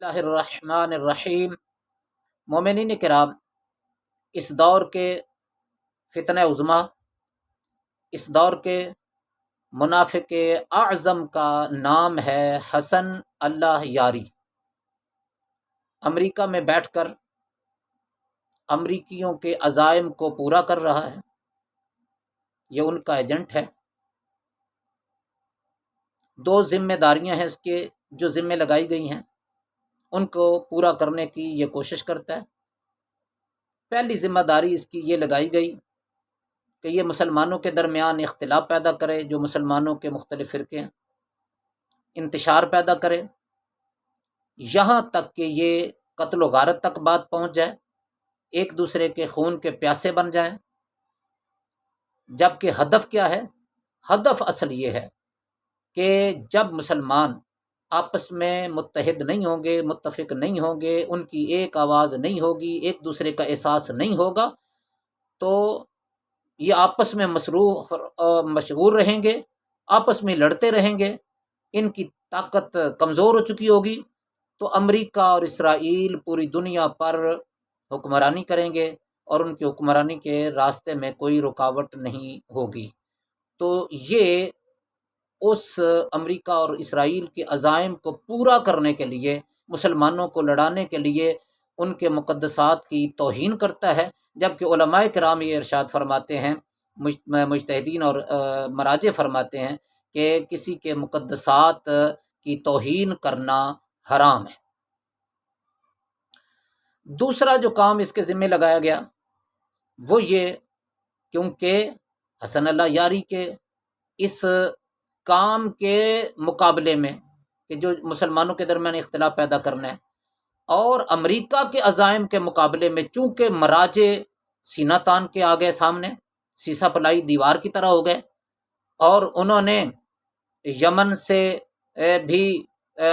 اللہ الرحمن الرحیم۔ مومنین کرام، اس دور کے فتنہ عظما، اس دور کے منافق اعظم کا نام ہے حسن اللہ یاری۔ امریکہ میں بیٹھ کر امریکیوں کے عزائم کو پورا کر رہا ہے، یہ ان کا ایجنٹ ہے۔ دو ذمہ داریاں ہیں اس کے جو ذمہ لگائی گئی ہیں، ان کو پورا کرنے کی یہ کوشش کرتا ہے۔ پہلی ذمہ داری اس کی یہ لگائی گئی کہ یہ مسلمانوں کے درمیان اختلاف پیدا کرے، جو مسلمانوں کے مختلف فرقے ہیں، انتشار پیدا کرے، یہاں تک کہ یہ قتل و غارت تک بات پہنچ جائے، ایک دوسرے کے خون کے پیاسے بن جائیں۔ جبکہ ہدف کیا ہے؟ ہدف اصل یہ ہے کہ جب مسلمان آپس میں متحد نہیں ہوں گے، متفق نہیں ہوں گے، ان کی ایک آواز نہیں ہوگی، ایک دوسرے کا احساس نہیں ہوگا، تو یہ آپس میں مصروف مشغول رہیں گے، آپس میں لڑتے رہیں گے، ان کی طاقت کمزور ہو چکی ہوگی، تو امریکہ اور اسرائیل پوری دنیا پر حکمرانی کریں گے اور ان کی حکمرانی کے راستے میں کوئی رکاوٹ نہیں ہوگی۔ تو یہ اس امریکہ اور اسرائیل کے عزائم کو پورا کرنے کے لیے، مسلمانوں کو لڑانے کے لیے ان کے مقدسات کی توہین کرتا ہے، جبکہ علماء کرام یہ ارشاد فرماتے ہیں، مجتہدین اور مراجع فرماتے ہیں کہ کسی کے مقدسات کی توہین کرنا حرام ہے۔ دوسرا جو کام اس کے ذمہ لگایا گیا وہ یہ، کیونکہ حسن اللہ یاری کے اس کام کے مقابلے میں کہ جو مسلمانوں کے درمیان اختلاف پیدا کرنا ہے، اور امریکہ کے عزائم کے مقابلے میں چونکہ مراجع سینہ تان کے آ گئے، سامنے سیسا پلائی دیوار کی طرح ہو گئے، اور انہوں نے یمن سے بھی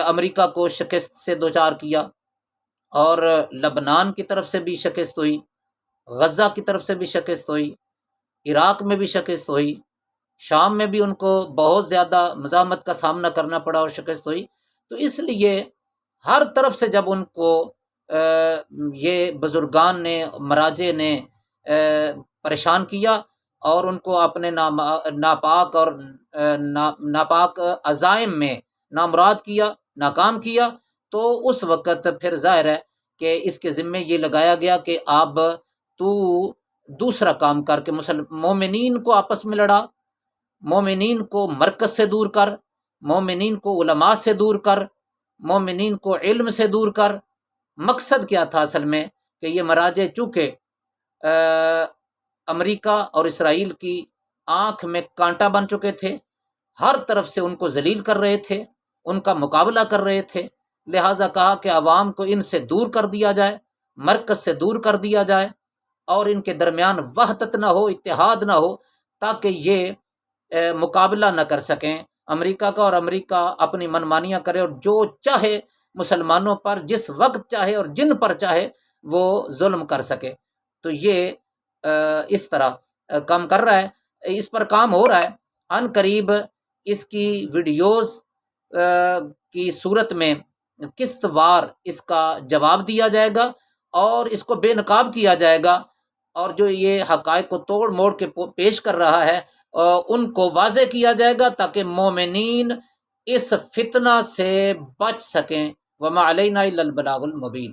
امریکہ کو شکست سے دوچار کیا، اور لبنان کی طرف سے بھی شکست ہوئی، غزہ کی طرف سے بھی شکست ہوئی، عراق میں بھی شکست ہوئی، شام میں بھی ان کو بہت زیادہ مزاحمت کا سامنا کرنا پڑا اور شکست ہوئی۔ تو اس لیے ہر طرف سے جب ان کو یہ بزرگان نے، مراجع نے پریشان کیا اور ان کو اپنے ناپاک اور ناپاک عزائم میں نامراد کیا، ناکام کیا، تو اس وقت پھر ظاہر ہے کہ اس کے ذمے یہ لگایا گیا کہ اب تو دوسرا کام کر کے مومنین کو آپس میں لڑا، مومنین کو مرکز سے دور کر، مومنین کو علماء سے دور کر، مومنین کو علم سے دور کر۔ مقصد کیا تھا اصل میں کہ یہ مراجع چونکہ امریکہ اور اسرائیل کی آنکھ میں کانٹا بن چکے تھے، ہر طرف سے ان کو ذلیل کر رہے تھے، ان کا مقابلہ کر رہے تھے، لہٰذا کہا کہ عوام کو ان سے دور کر دیا جائے، مرکز سے دور کر دیا جائے، اور ان کے درمیان وحدت نہ ہو، اتحاد نہ ہو، تاکہ یہ مقابلہ نہ کر سکیں امریکہ کا، اور امریکہ اپنی منمانیاں کرے اور جو چاہے مسلمانوں پر جس وقت چاہے اور جن پر چاہے وہ ظلم کر سکے۔ تو یہ اس طرح کام کر رہا ہے، اس پر کام ہو رہا ہے۔ عن قریب اس کی ویڈیوز کی صورت میں قسط وار اس کا جواب دیا جائے گا اور اس کو بے نقاب کیا جائے گا، اور جو یہ حقائق کو توڑ موڑ کے پیش کر رہا ہے ان کو واضح کیا جائے گا، تاکہ مومنین اس فتنہ سے بچ سکیں۔ وما علینا الا البلاغ المبین۔